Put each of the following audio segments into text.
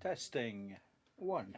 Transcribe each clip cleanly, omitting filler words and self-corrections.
Testing. One.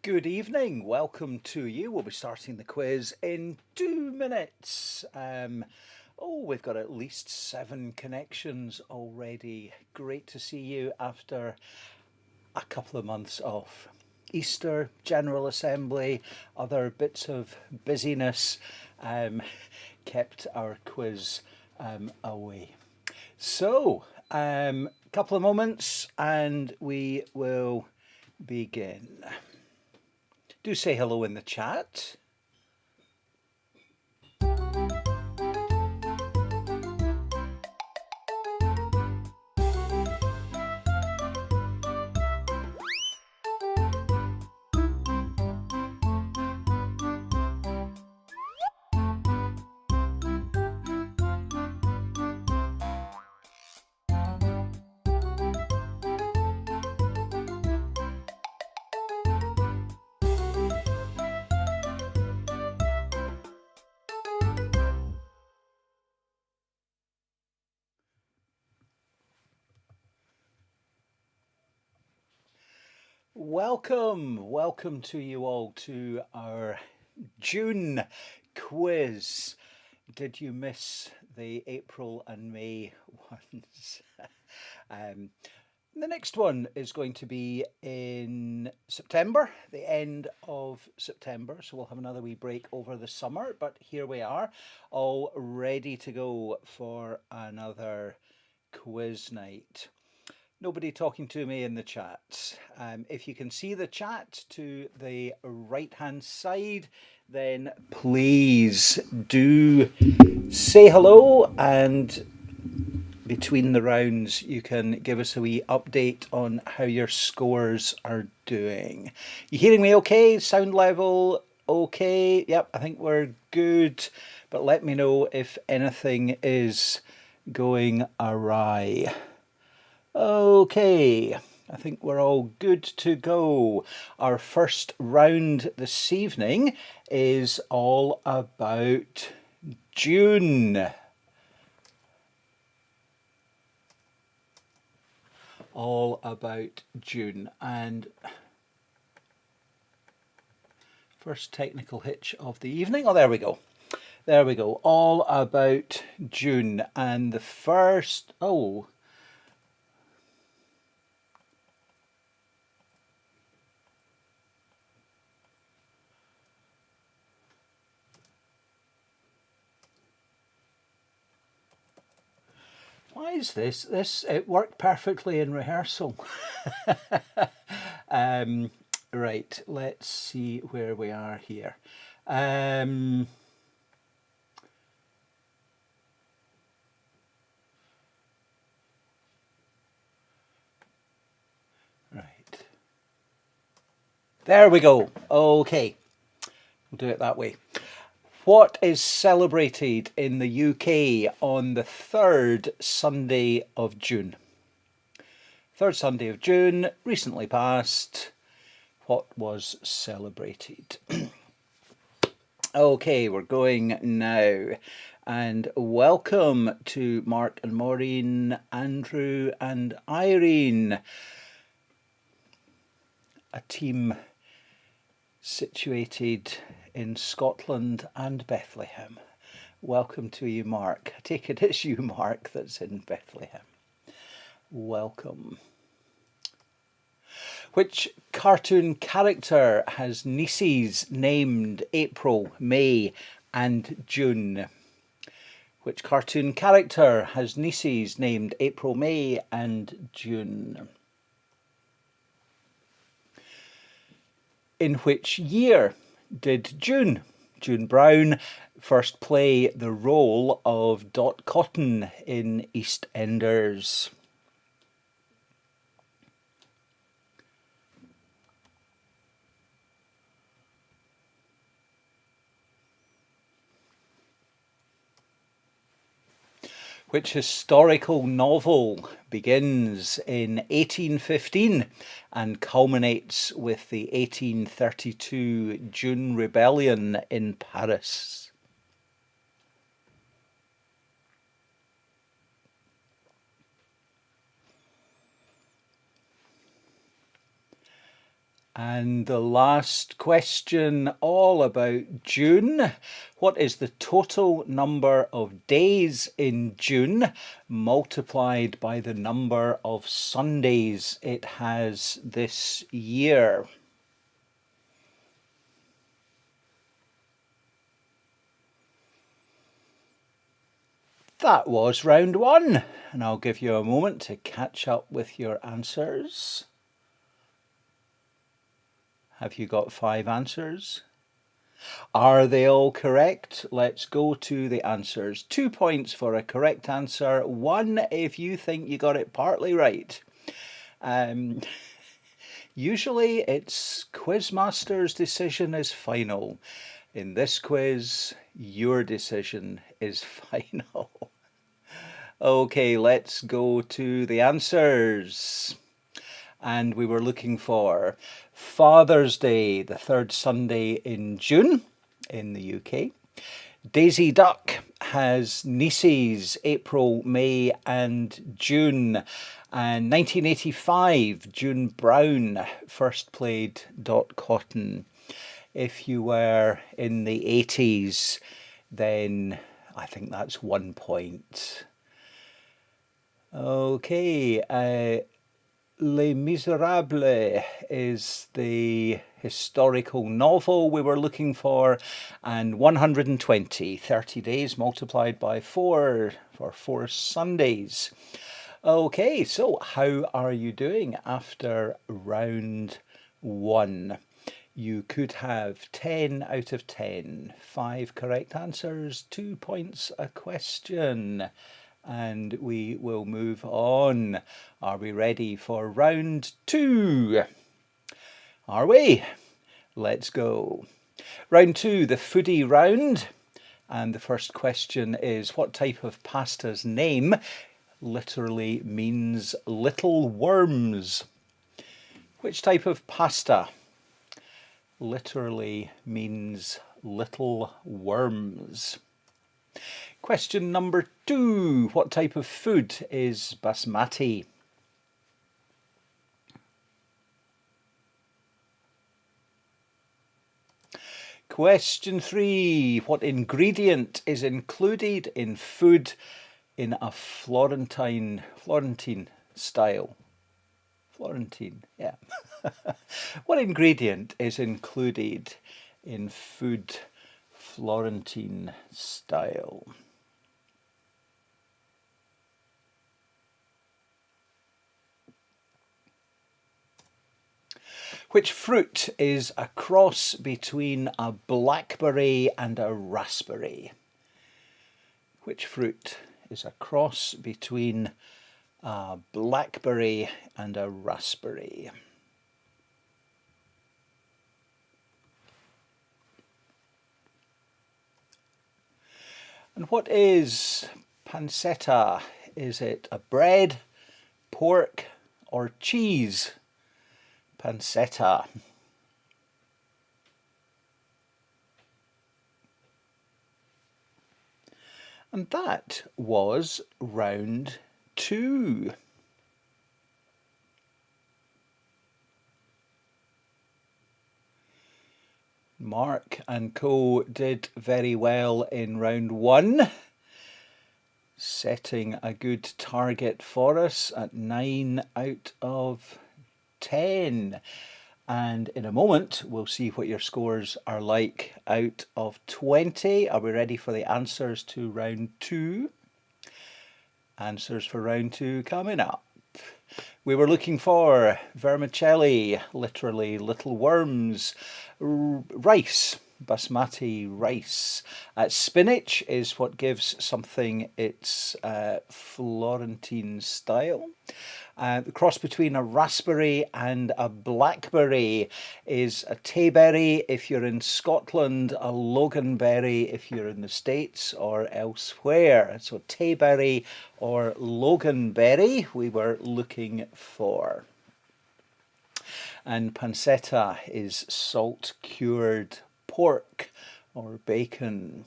Good evening, welcome to you. We'll be starting the quiz in 2 minutes. We've got at least 7 connections already. Great to see you after a couple of months off. Easter, General Assembly, other bits of busyness kept our quiz away. So, couple of moments and we will begin. Do say hello in the chat. Welcome to you all to our June quiz. Did you miss the April and May ones? The next one is going to be in September, the end of September. So we'll have another wee break over the summer, but here we are, all ready to go for another quiz night. Nobody talking to me in the chat. If you can see the chat to the right hand side, then please do say hello, and between the rounds you can give us a wee update on how your scores are doing. You hearing me okay? Sound level okay? Yep, I think we're good, but let me know if anything is going awry. Okay, I think we're all good to go. Our first round this evening is all about June. All about June. And first technical hitch of the evening. Oh, there we go. There we go. All about June. And the first... Oh... Why is this? It worked perfectly in rehearsal. Right, let's see where we are here. Right. There we go. Okay, we'll do it that way. What is celebrated in the UK on the 3rd Sunday of June? 3rd Sunday of June, recently passed. What was celebrated? Okay, we're going now. And welcome to Mark and Maureen, Andrew and Irene. A team situated in Scotland and Bethlehem. Welcome to you, Mark. I take it it's you, Mark, that's in Bethlehem. Welcome. Which cartoon character has nieces named April, May and June? Which cartoon character has nieces named April, May and June? In which year did June Brown first play the role of Dot Cotton in EastEnders? Which historical novel begins in 1815 and culminates with the 1832 June Rebellion in Paris? And the last question, all about June. What is the total number of days in June multiplied by the number of Sundays it has this year? That was round one, and I'll give you a moment to catch up with your answers. Have you got 5 answers? Are they all correct? Let's go to the answers. 2 points for a correct answer, 1 if you think you got it partly right. Usually it's Quizmaster's decision is final. In this quiz, your decision is final. Okay, let's go to the answers. And we were looking for Father's Day, the 3rd Sunday in June in the UK. Daisy Duck has nieces April, May and June. And 1985, June Brown first played Dot Cotton. If you were in the 80s, then I think that's 1 point. Okay, Les Miserables is the historical novel we were looking for, and 120, 30 days multiplied by 4 for 4 Sundays. Okay, so how are you doing after round 1? You could have 10 out of 10, 5 correct answers, 2 points a question. And we will move on. Are we ready for round 2? Are we? Let's go. Round 2, the foodie round. And the first question is, what type of pasta's name literally means little worms? Which type of pasta literally means little worms? Question number 2. What type of food is basmati? Question 3. What ingredient is included in food in a Florentine style? Florentine, yeah. What ingredient is included in food Florentine style? Which fruit is a cross between a blackberry and a raspberry? Which fruit is a cross between a blackberry and a raspberry? And what is pancetta? Is it a bread, pork, or cheese? Pancetta. And that was round 2. Mark and co did very well in round 1, setting a good target for us at 9 out of 10. And in a moment, we'll see what your scores are like out of 20. Are we ready for the answers to round 2? Answers for round 2 coming up. We were looking for vermicelli, literally little worms, rice, basmati rice. Spinach is what gives something its Florentine style. The cross between a raspberry and a blackberry is a tayberry if you're in Scotland, a loganberry if you're in the States or elsewhere. So tayberry or loganberry we were looking for. And pancetta is salt cured pork or bacon.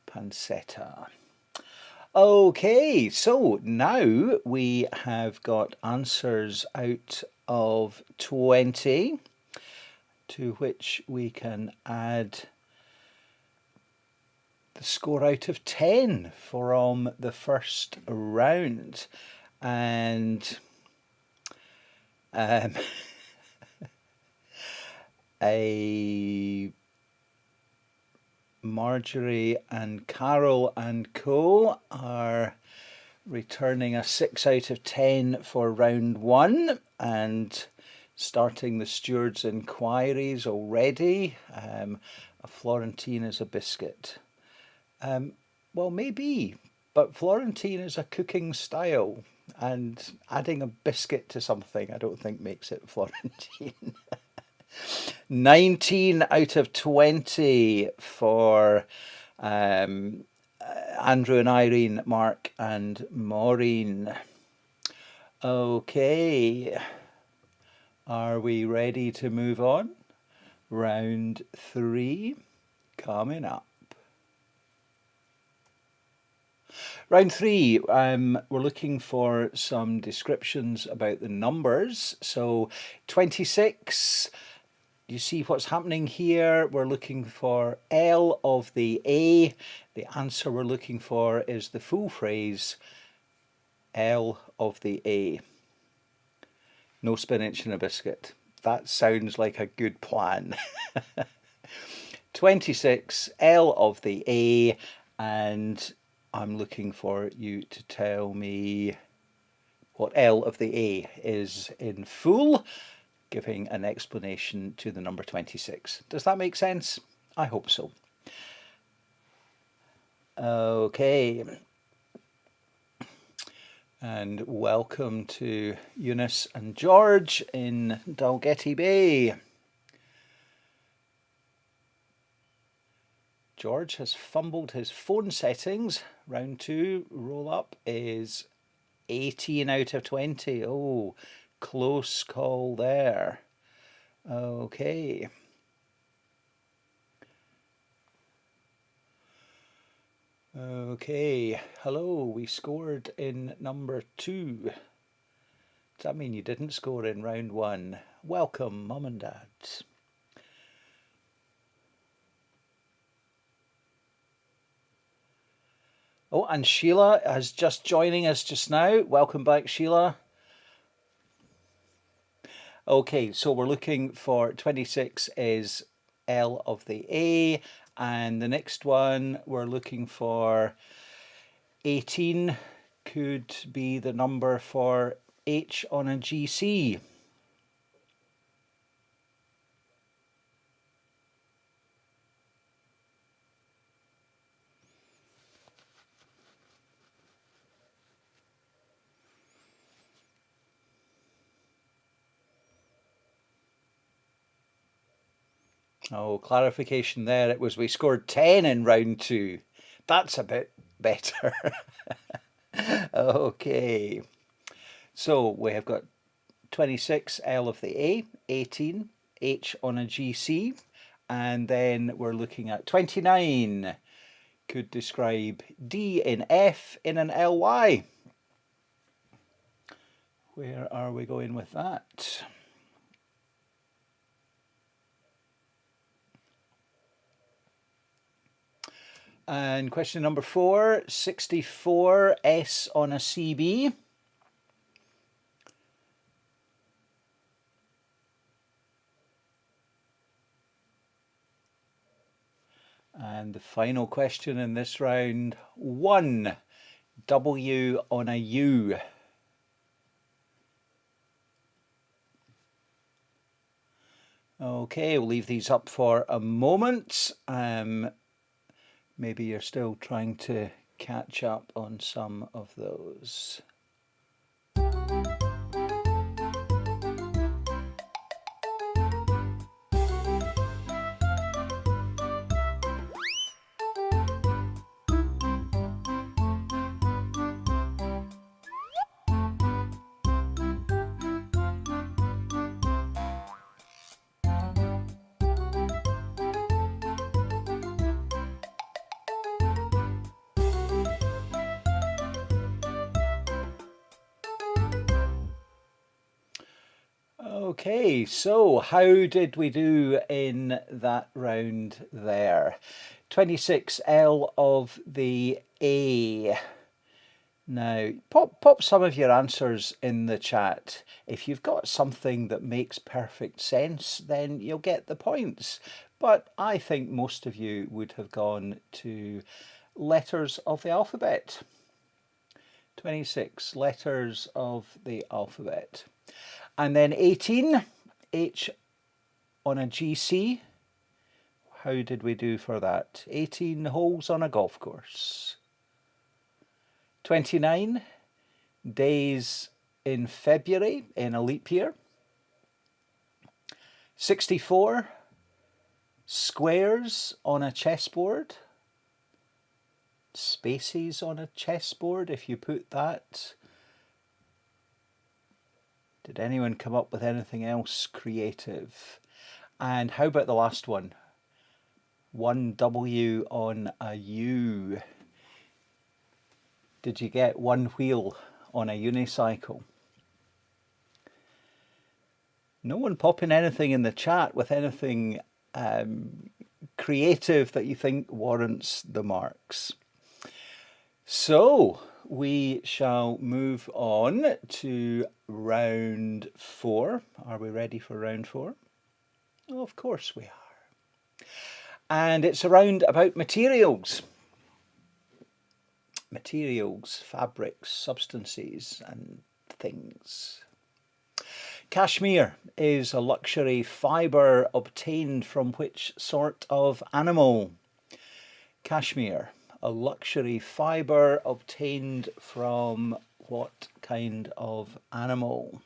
Pancetta. Okay, so now we have got answers out of 20. to which we can add the score out of 10 from the first round. And a Marjorie and Carol and Co are returning a 6 out of 10 for round 1 and starting the steward's inquiries already. A Florentine is a biscuit. Well, maybe, but Florentine is a cooking style, and adding a biscuit to something I don't think makes it Florentine. 19 out of 20 for Andrew and Irene, Mark and Maureen. Okay, are we ready to move on? Round 3 coming up. Round 3, we're looking for some descriptions about the numbers. So 26, you see what's happening here. We're looking for L of the A. The answer we're looking for is the full phrase, L of the A. No spinach in a biscuit. That sounds like a good plan. 26, L of the A, and I'm looking for you to tell me what L of the A is in full, giving an explanation to the number 26. Does that make sense? I hope so. Okay. And welcome to Eunice and George in Dalgety Bay. George has fumbled his phone settings. Round 2, roll up is 18 out of 20. Oh, close call there. Okay. Okay, hello, we scored in number 2. Does that mean you didn't score in round 1? Welcome, Mum and Dad. Oh, and Sheila is just joining us just now. Welcome back, Sheila. Okay, so we're looking for 26 is L of the A, and the next one we're looking for 18 could be the number for H on a GC. Oh, clarification there. It was we scored 10 in round 2. That's a bit better. Okay. So we have got 26, L of the A, 18, H on a GC, and then we're looking at 29. Could describe D in F in an LY. Where are we going with that? And question number 4, 64, S on a CB. And the final question in this round, 1, W on a U. Okay, we'll leave these up for a moment. Maybe you're still trying to catch up on some of those. Okay, so how did we do in that round there? 26L of the A. Now, pop some of your answers in the chat. If you've got something that makes perfect sense, then you'll get the points. But I think most of you would have gone to letters of the alphabet. 26 letters of the alphabet. And then 18, H on a GC. How did we do for that? 18 holes on a golf course. 29 days in February in a leap year. 64 squares on a chessboard. Spaces on a chessboard, if you put that. Did anyone come up with anything else creative? And how about the last one? 1 W on a U. Did you get one wheel on a unicycle? No one popping anything in the chat with anything creative that you think warrants the marks. So we shall move on to round 4. Are we ready for round 4? Oh, of course we are. And it's a round about materials. Materials, fabrics, substances and things. Cashmere is a luxury fibre obtained from which sort of animal? Cashmere, a luxury fibre obtained from what kind of animal?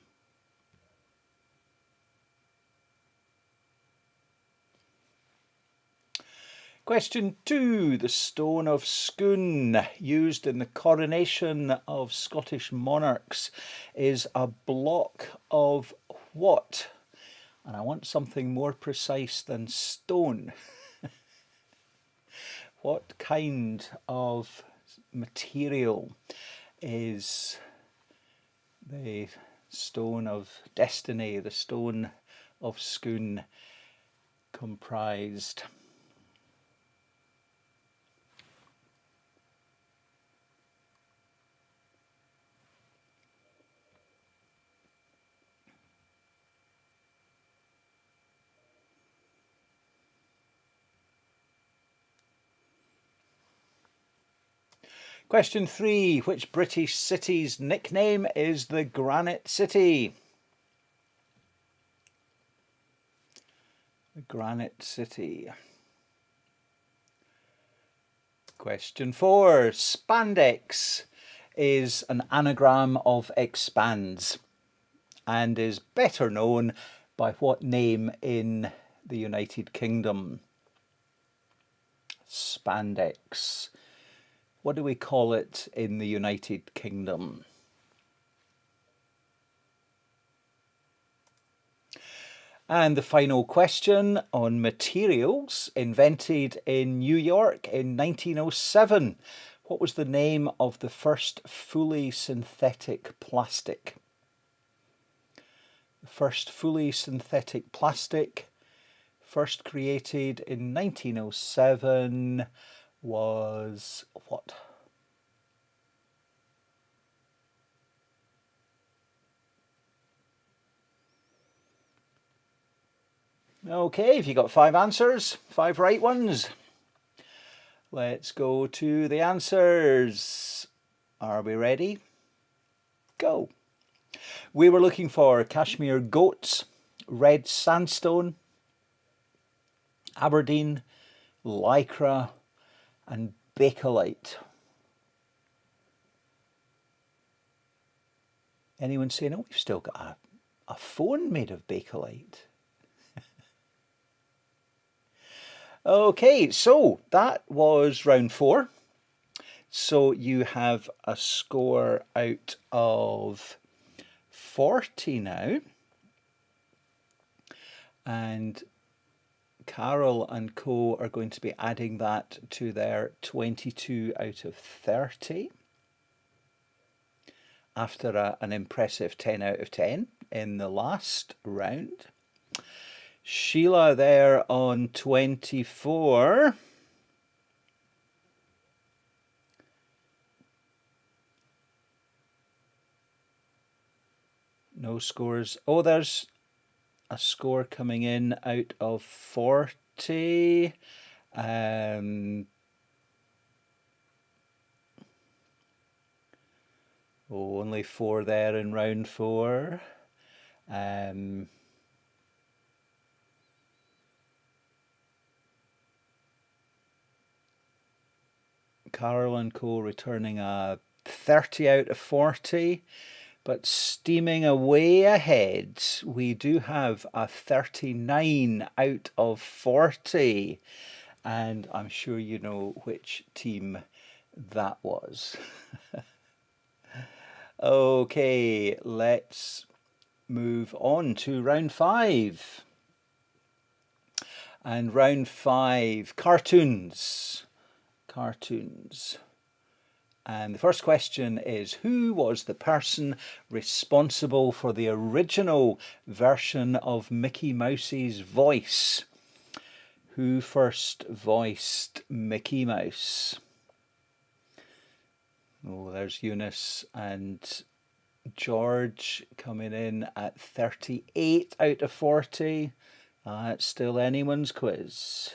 Question 2. The stone of Scone, used in the coronation of Scottish monarchs, is a block of what? And I want something more precise than stone. What kind of material is the stone of destiny, the stone of Scone, comprised? Question 3. Which British city's nickname is the Granite City? The Granite City. Question 4. Spandex is an anagram of expands and is better known by what name in the United Kingdom? Spandex. What do we call it in the United Kingdom? And the final question on materials, invented in New York in 1907. What was the name of the first fully synthetic plastic? The first fully synthetic plastic, first created in 1907, was what? Okay, if you got 5 answers, 5 right ones. Let's go to the answers. Are we ready? Go. We were looking for cashmere goats, red sandstone, Aberdeen, lycra, and bakelite. Anyone saying, oh, we've still got a phone made of bakelite? Okay, so that was round 4. So you have a score out of 40 now. And Carol and co are going to be adding that to their 22 out of 30. after an impressive 10 out of 10 in the last round. Sheila there on 24. No scores. Oh, there's a score coming in out of 40. Only 4 there in round 4. Carol and Co returning a 30 out of 40. But steaming away ahead, we do have a 39 out of 40. And I'm sure you know which team that was. Okay, let's move on to round 5. And round 5, cartoons. Cartoons. And the first question is, who was the person responsible for the original version of Mickey Mouse's voice? Who first voiced Mickey Mouse? Oh, there's Eunice and George coming in at 38 out of 40. It's still anyone's quiz.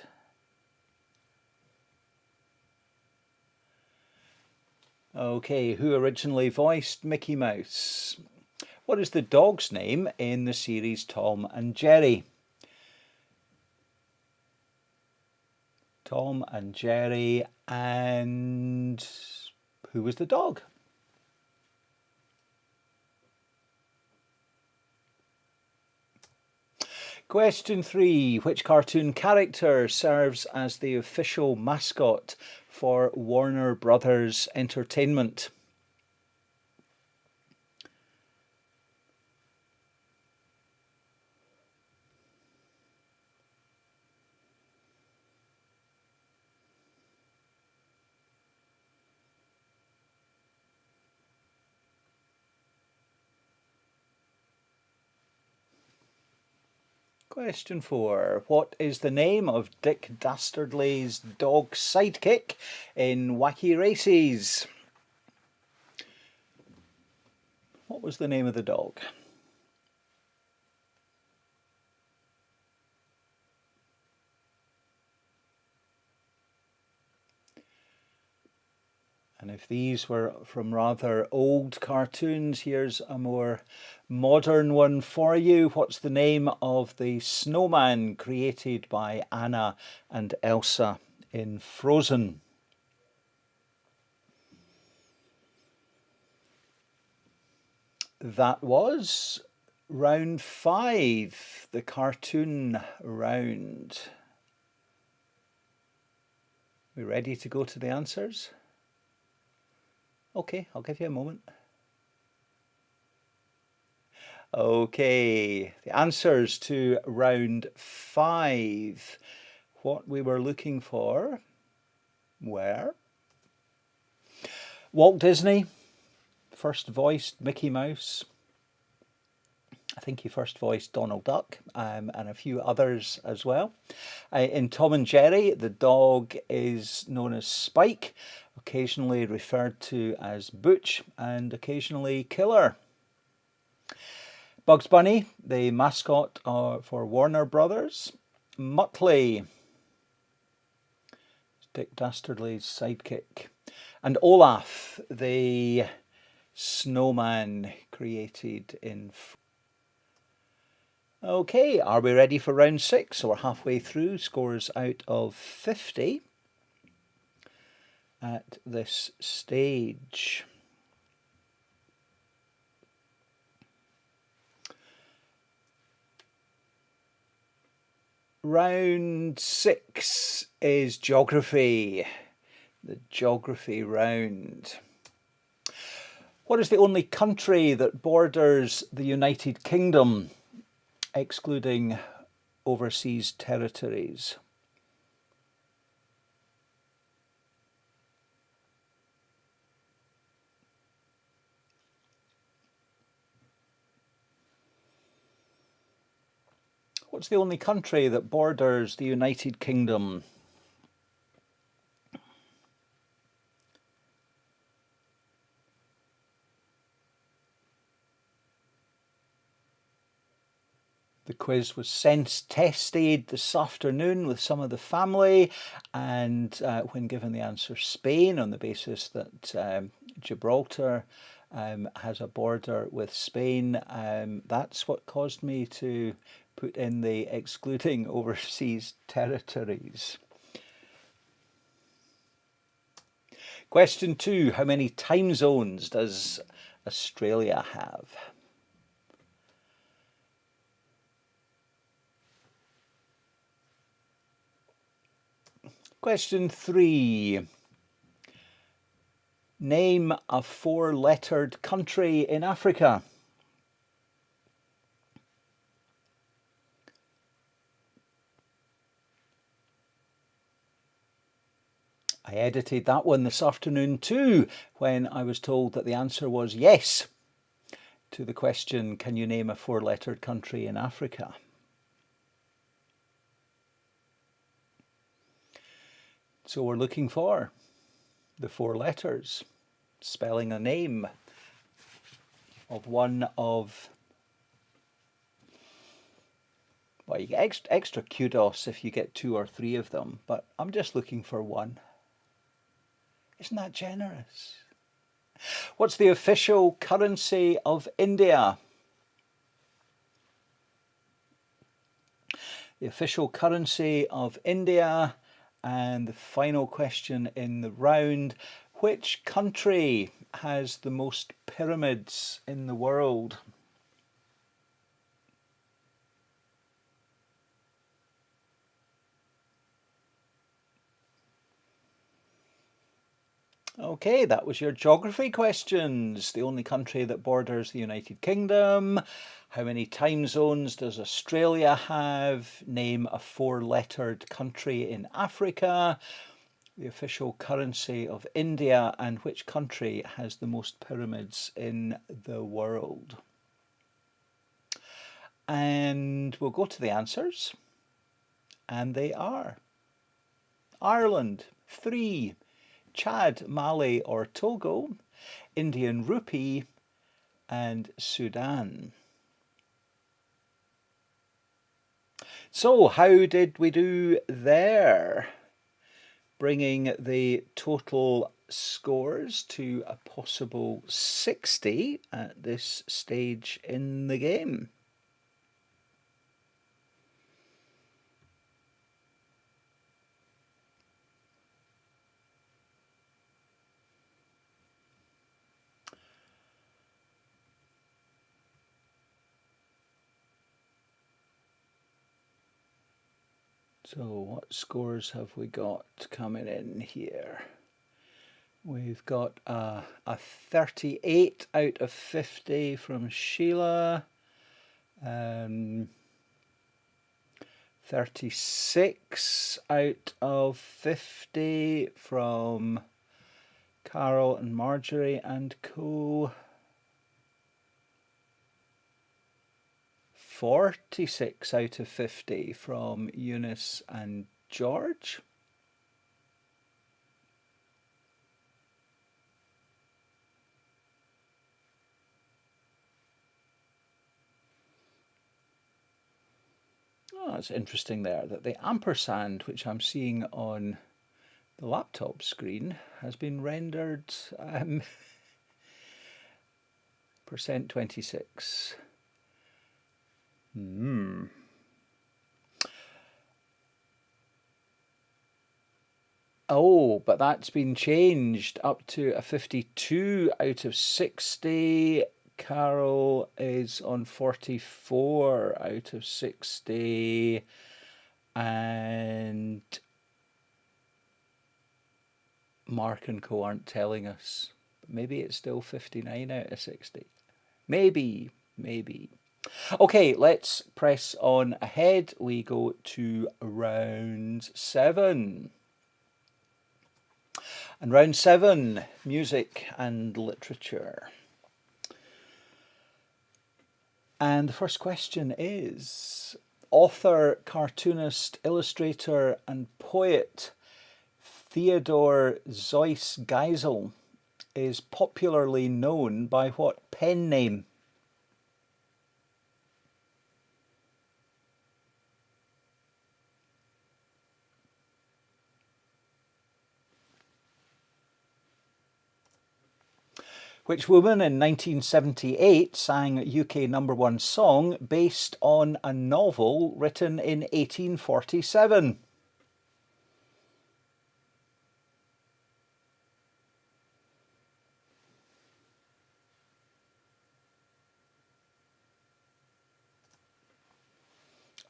Okay, who originally voiced Mickey Mouse? What is the dog's name in the series Tom and Jerry? Tom and Jerry, and who was the dog? Question 3. Which cartoon character serves as the official mascot for Warner Brothers Entertainment? Question 4. What is the name of Dick Dastardly's dog sidekick in Wacky Races? What was the name of the dog? And if these were from rather old cartoons, here's a more modern one for you. What's the name of the snowman created by Anna and Elsa in Frozen? That was round 5, the cartoon round. We ready to go to the answers? Okay, I'll give you a moment. Okay, the answers to round 5. What we were looking for were Walt Disney first voiced Mickey Mouse. I think he first voiced Donald Duck and a few others as well. In Tom and Jerry, the dog is known as Spike, occasionally referred to as Butch, and occasionally Killer. Bugs Bunny, the mascot for Warner Brothers. Muttley, Dick Dastardly's sidekick. And Olaf, the snowman created in... Okay, are we ready for round 6? So we're halfway through, scores out of 50 at this stage. Round 6 is geography, the geography round. What is the only country that borders the United Kingdom, excluding overseas territories? What's the only country that borders the United Kingdom? The quiz was tested this afternoon with some of the family, and when given the answer Spain, on the basis that Gibraltar has a border with Spain, that's what caused me to put in the excluding overseas territories. Question 2, how many time zones does Australia have? Question 3. Name a 4-lettered country in Africa. I edited that one this afternoon too, when I was told that the answer was yes to the question, can you name a 4-lettered country in Africa? So we're looking for the 4 letters, spelling a name of one of, well, you get extra kudos if you get 2 or 3 of them, but I'm just looking for one. Isn't that generous? What's the official currency of India? The official currency of India. And the final question in the round, which country has the most pyramids in the world? Okay, that was your geography questions. The only country that borders the United Kingdom. How many time zones does Australia have? Name a 4-lettered country in Africa. The official currency of India, and which country has the most pyramids in the world. And we'll go to the answers. And they are Ireland, 3. Chad, Mali or Togo, Indian rupee, and Sudan. So how did we do there? Bringing the total scores to a possible 60 at this stage in the game. So what scores have we got coming in here? We've got a 38 out of 50 from Sheila, 36 out of 50 from Carol and Marjorie and co. 46 out of 50 from Eunice and George. Oh, it's interesting there that the ampersand, which I'm seeing on the laptop screen, has been rendered %26. Oh, but that's been changed up to a 52 out of 60. Carol is on 44 out of 60. And Mark and co aren't telling us. Maybe it's still 59 out of 60. Maybe. Okay, let's press on ahead. We go to round 7. And round 7, music and literature. And the first question is, Author, cartoonist, illustrator, and poet Theodore Seuss Geisel is popularly known by what pen name? Which woman in 1978 sang UK #1 song based on a novel written in 1847?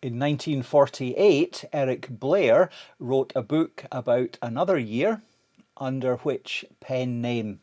In 1948, Eric Blair wrote a book about another year under which pen name?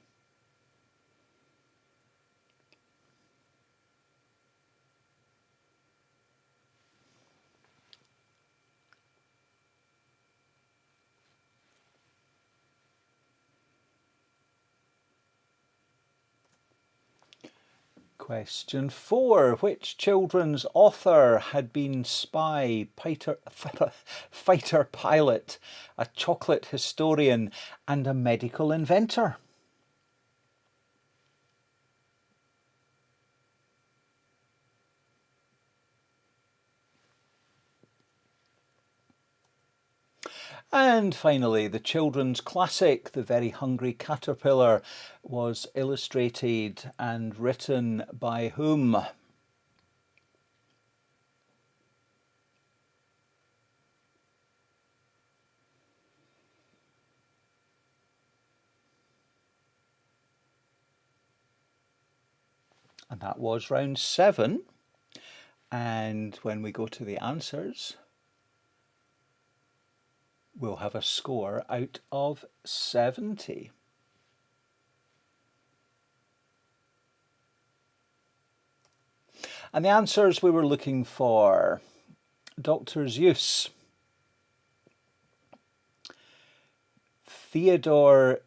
Question 4. Which children's author had been spy, fighter pilot, a chocolate historian, and a medical inventor? And finally, the children's classic, The Very Hungry Caterpillar, was illustrated and written by whom? And that was round 7. And when we go to the answers, we'll have a score out of 70. And the answers we were looking for: Dr. Seuss, Theodore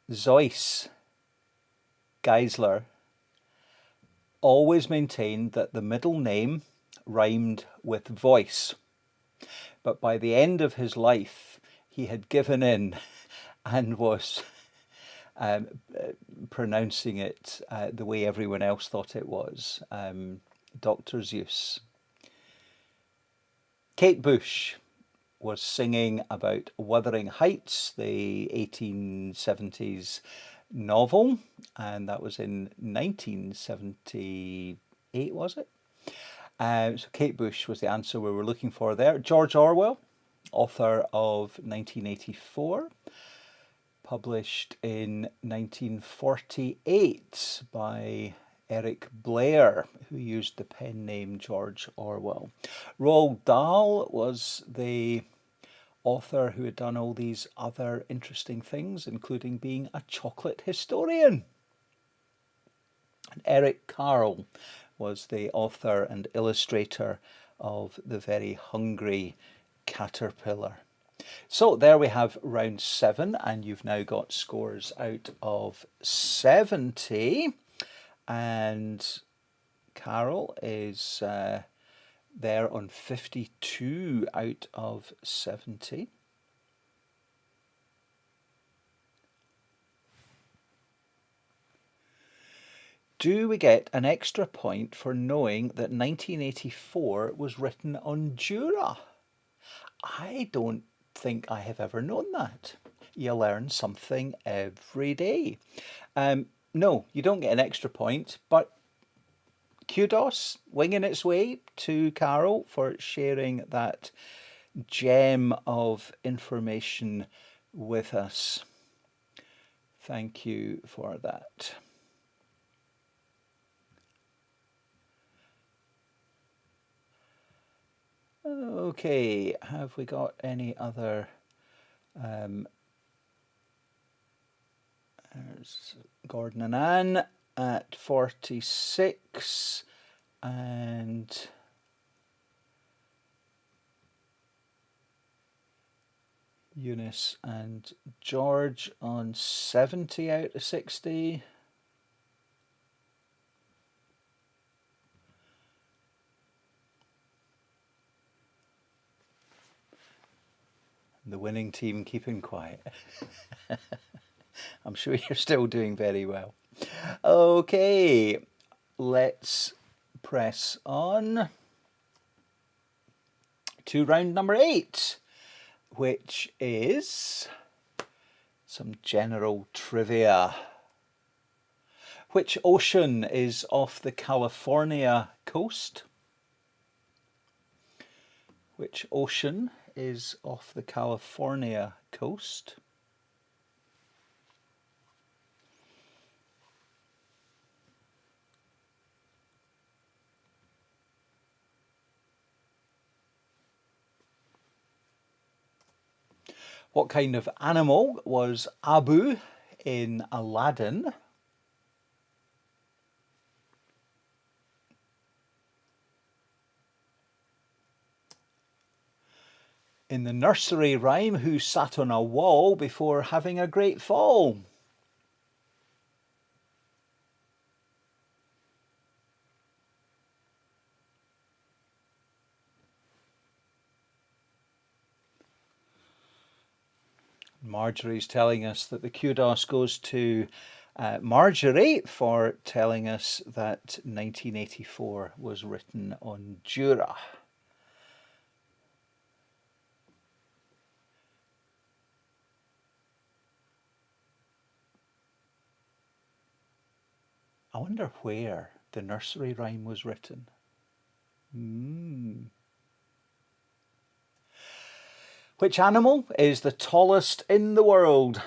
Seuss Geisler always maintained that the middle name rhymed with voice, but by the end of his life he had given in and was pronouncing it the way everyone else thought it was. Dr. Seuss. Kate Bush was singing about Wuthering Heights, the 1870s novel, and that was in 1978, was it? So Kate Bush was the answer we were looking for there. George Orwell, author of 1984, published in 1948 by Eric Blair, who used the pen name George Orwell. Roald Dahl was the author who had done all these other interesting things, including being a chocolate historian. And Eric Carle was the author and illustrator of The Very Hungry Caterpillar. So there we have round 7, and you've now got scores out of 70. And Carol is there on 52 out of 70. Do we get an extra point for knowing that 1984 was written on Jura? I don't think I have ever known that. You learn something every day. No, you don't get an extra point, but kudos, winging its way to Carol for sharing that gem of information with us. Thank you for that. Okay, have we got any other? There's Gordon and Anne at 46, and Eunice and George on 70 out of 60. The winning team keeping quiet. I'm sure you're still doing very well. Okay, let's press on to round number 8, which is some general trivia. Which ocean is off the California coast? Which ocean is off the California coast? What kind of animal was Abu in Aladdin? In the nursery rhyme, who sat on a wall before having a great fall? Marjorie's telling us that the kudos goes to Marjorie for telling us that 1984 was written on Jura. I wonder where the nursery rhyme was written. Which animal is the tallest in the world?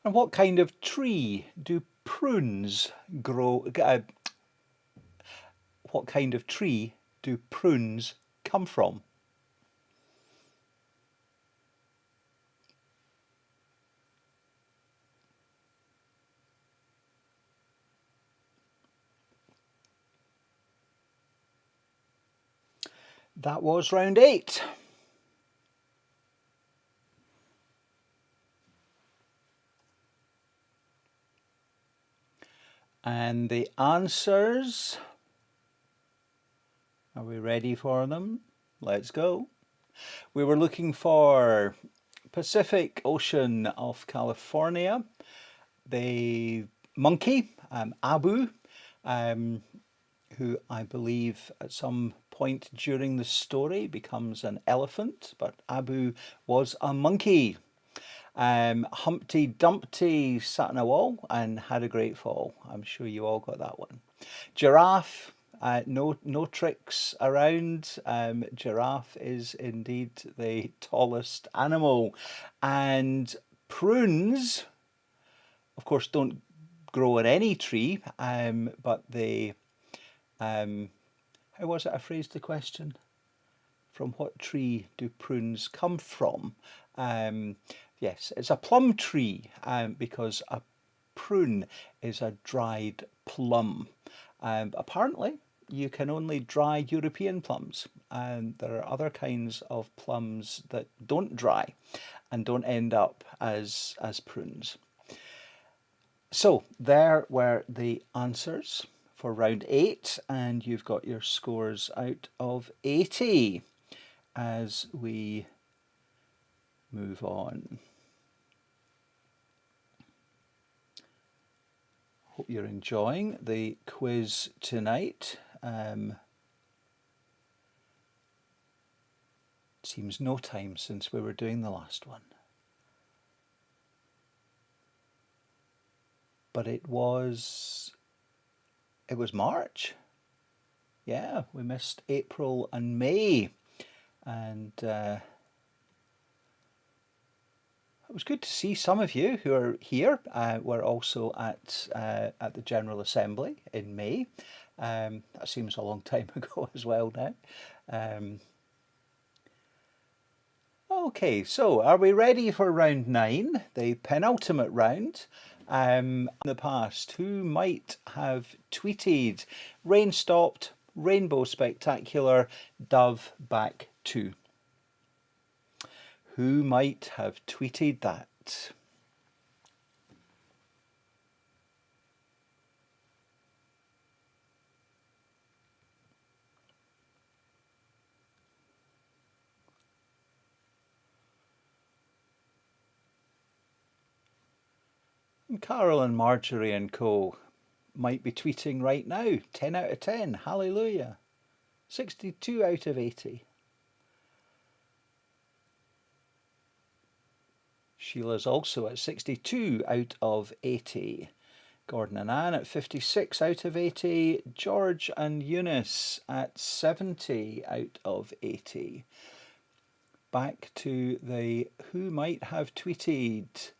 And what kind of tree do prunes grow? What kind of tree do prunes come from? That was round 8. And the answers, are we ready for them? Let's go. We were looking for Pacific Ocean off California, the monkey, Abu, who I believe at some point during the story becomes an elephant, but Abu was a monkey. Humpty Dumpty sat on a wall and had a great fall. I'm sure you all got that one. Giraffe, no tricks around. Giraffe is indeed the tallest animal. And prunes, of course, don't grow on any tree, but they, how was it I phrased the question? From what tree do prunes come from? Yes, it's a plum tree, because a prune is a dried plum. Apparently, you can only dry European plums, and there are other kinds of plums that don't dry and don't end up as prunes. So there were the answers for round 8, and you've got your scores out of 80 as we move on. Hope you're enjoying the quiz tonight. Seems no time since we were doing the last one. But it was March. Yeah, we missed April and May. And it was good to see some of you who are here. We're also at the General Assembly in May. That seems a long time ago as well now. Okay, so are we ready for round 9, the penultimate round? In the past, who might have tweeted "Rain stopped, rainbow spectacular, dove back to"? Who might have tweeted that? Carol and Marjorie and co might be tweeting right now. 10 out of 10. Hallelujah. 62 out of 80. Sheila's also at 62 out of 80. Gordon and Anne at 56 out of 80. George and Eunice at 70 out of 80. Back to the who might have tweeted.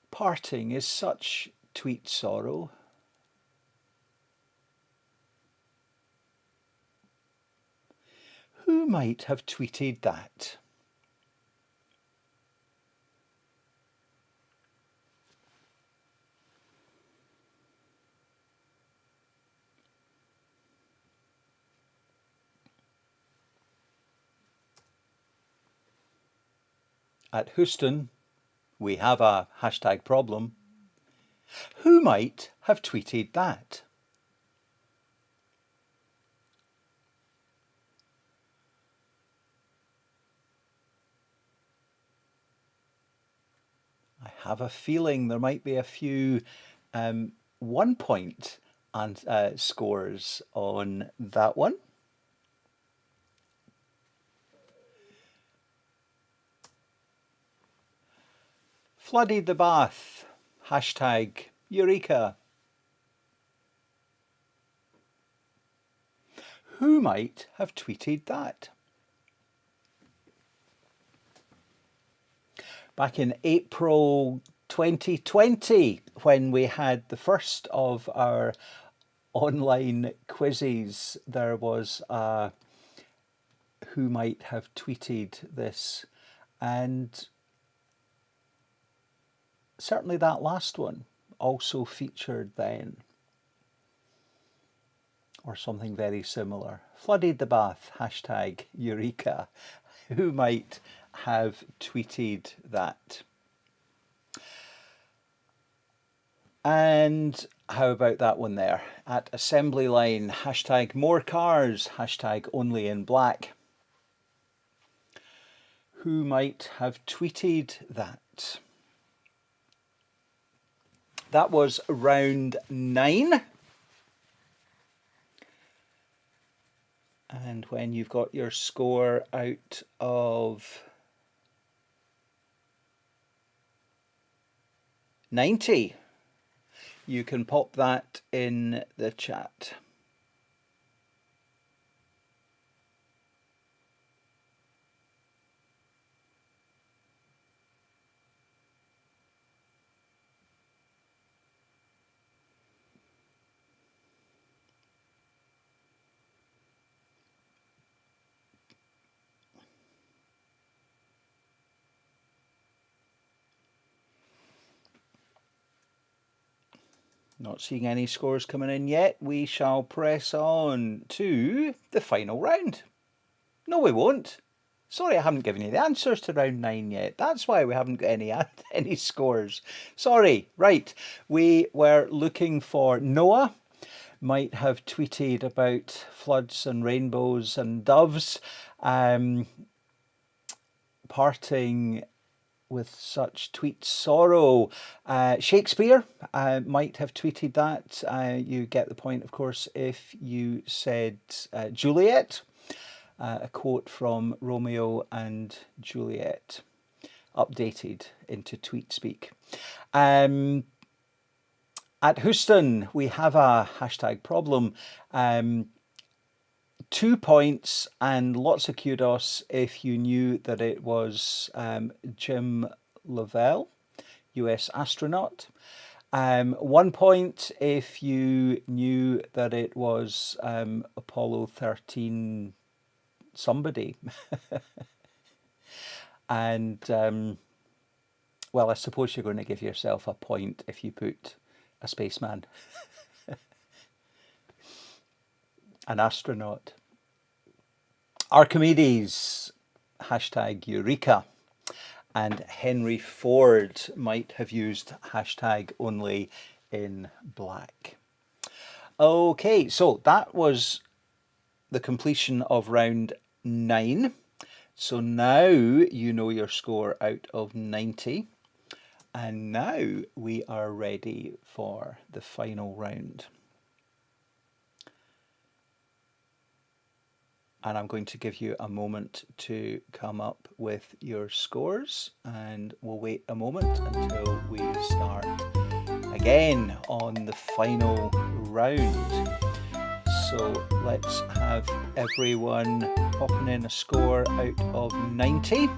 Parting is such tweet sorrow. Who might have tweeted that? At Houston, we have a hashtag problem. Who might have tweeted that? I have a feeling there might be a few 1 point and scores on that one. Flooded the bath. Hashtag Eureka. Who might have tweeted that? Back in April 2020, when we had the first of our online quizzes, there was a who might have tweeted this, and certainly that last one also featured then, or something very similar. Flooded the bath, hashtag Eureka. Who might have tweeted that? And how about that one there? At assembly line, hashtag more cars, hashtag only in black. Who might have tweeted that? That was round 9. And when you've got your score out of 90, you can pop that in the chat. Not seeing any scores coming in yet. We shall press on to the final round. No, we won't. Sorry, I haven't given you the answers to round 9 yet. That's why we haven't got any scores. Sorry. Right. We were looking for Noah. Might have tweeted about floods and rainbows and doves. Parting with such tweet sorrow. Shakespeare might have tweeted that. You get the point, of course, if you said Juliet, a quote from Romeo and Juliet, updated into tweet speak. At Houston, we have a hashtag problem. 2 points and lots of kudos if you knew that it was Jim Lovell, US astronaut. 1 point if you knew that it was Apollo 13 somebody. And, well, I suppose you're going to give yourself a point if you put a spaceman. An astronaut. Archimedes, hashtag Eureka. And Henry Ford might have used hashtag only in black. Okay, so that was the completion of round 9. So now you know your score out of 90. And now we are ready for the final round. And I'm going to give you a moment to come up with your scores, and we'll wait a moment until we start again on the final round. So let's have everyone popping in a score out of 90.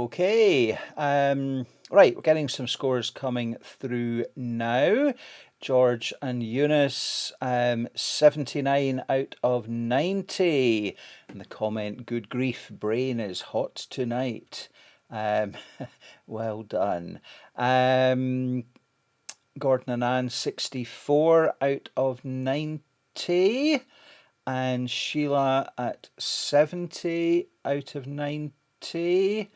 Okay, right, we're getting some scores coming through now. George and Eunice, 79 out of 90. And the comment, good grief, brain is hot tonight. Well done. Gordon and Anne, 64 out of 90. And Sheila at 70 out of 90.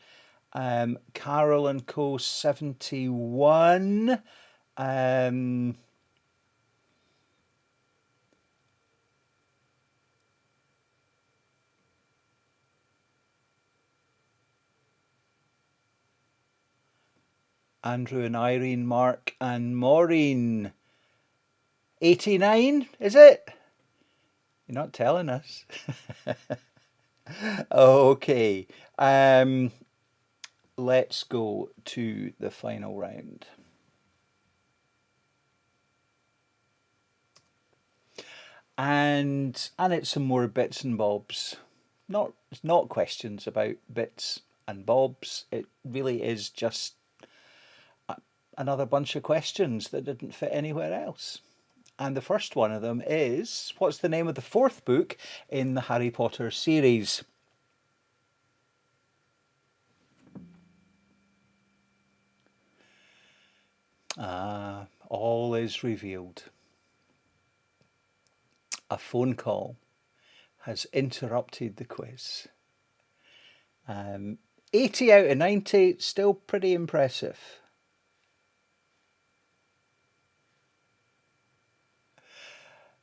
Carol and Co 71. Andrew and Irene, Mark and Maureen, 89, is it? You're not telling us. Okay, let's go to the final round. And it's some more bits and bobs. It's not questions about bits and bobs. It really is just another bunch of questions that didn't fit anywhere else. And the first one of them is, what's the name of the fourth book in the Harry Potter series? All is revealed. A phone call has interrupted the quiz. 80 out of 90, still pretty impressive.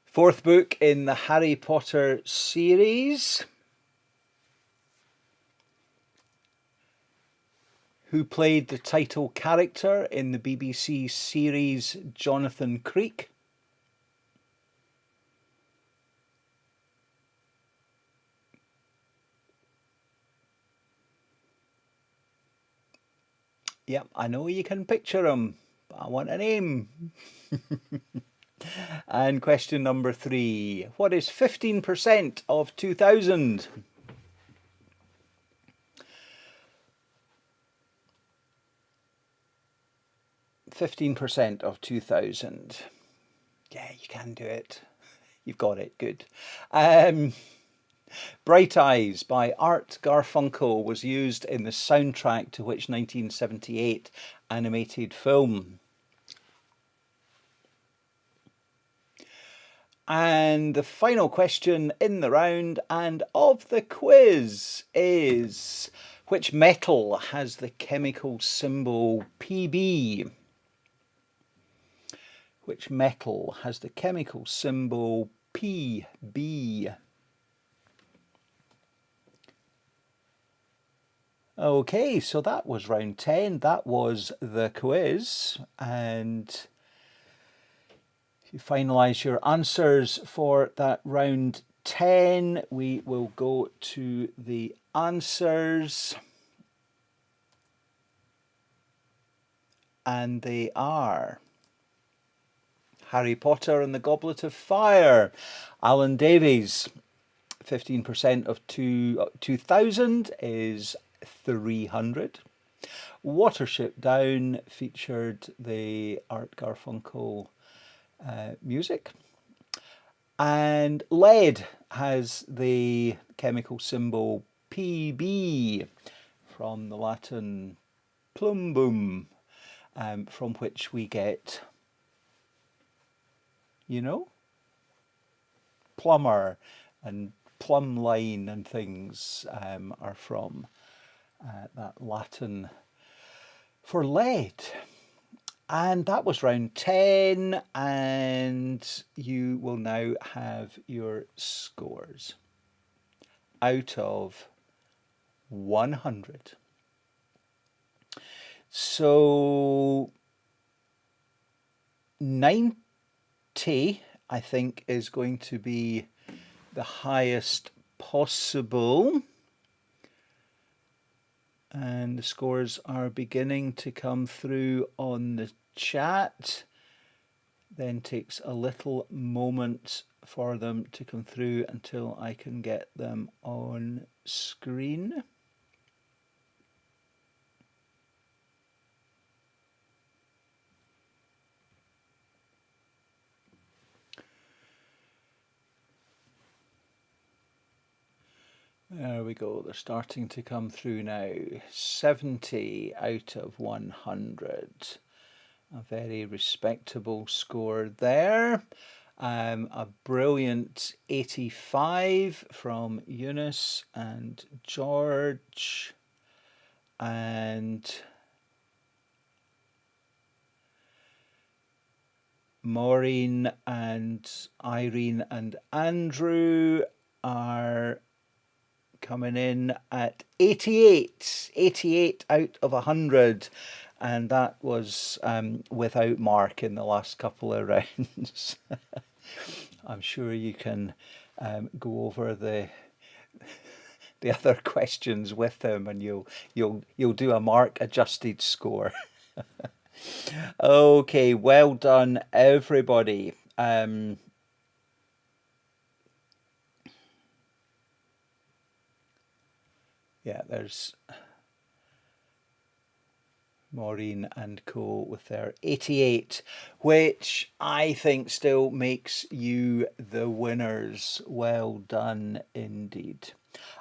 Fourth book in the Harry Potter series. Who played the title character in the BBC series Jonathan Creek? Yep, I know you can picture him, but I want a name. And question number 3. What is 15% of 2000? %15 of 2000. Yeah, you can do it. You've got it. Good. Bright Eyes by Art Garfunkel was used in the soundtrack to which 1978 animated film? And the final question in the round and of the quiz is, which metal has the chemical symbol Pb? Which metal has the chemical symbol Pb? Okay, so that was round 10. That was the quiz. And if you finalise your answers for that round 10, we will go to the answers. And they are Harry Potter and the Goblet of Fire. Alan Davies, 15% of 2000 is 300. Watership Down featured the Art Garfunkel music. And lead has the chemical symbol Pb from the Latin plumbum, from which we get, you know, plumber and plumb line and things are from, that Latin for lead. And that was round 10, and you will now have your scores out of 100. So 90, I think, is going to be the highest possible. And the scores are beginning to come through on the chat. Then takes a little moment for them to come through until I can get them on screen. There we go, they're starting to come through now. 70 out of 100. A very respectable score there. A brilliant 85 from Eunice and George. And Maureen and Irene and Andrew are coming in at 88 out of 100, and that was without Mark in the last couple of rounds. I'm sure you can go over the other questions with him, and you'll do a Mark adjusted score. Okay, well done everybody. Yeah, there's Maureen and co with their 88, which I think still makes you the winners. Well done indeed.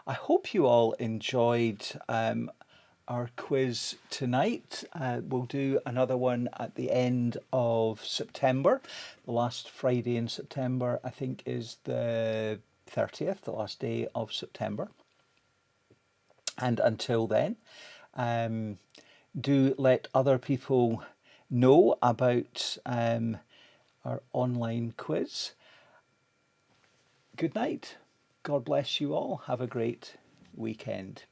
I hope you all enjoyed our quiz tonight. We'll do another one at the end of September. The last Friday in September, I think, is the 30th, the last day of September. And until then, do let other people know about our online quiz. Good night. God bless you all. Have a great weekend.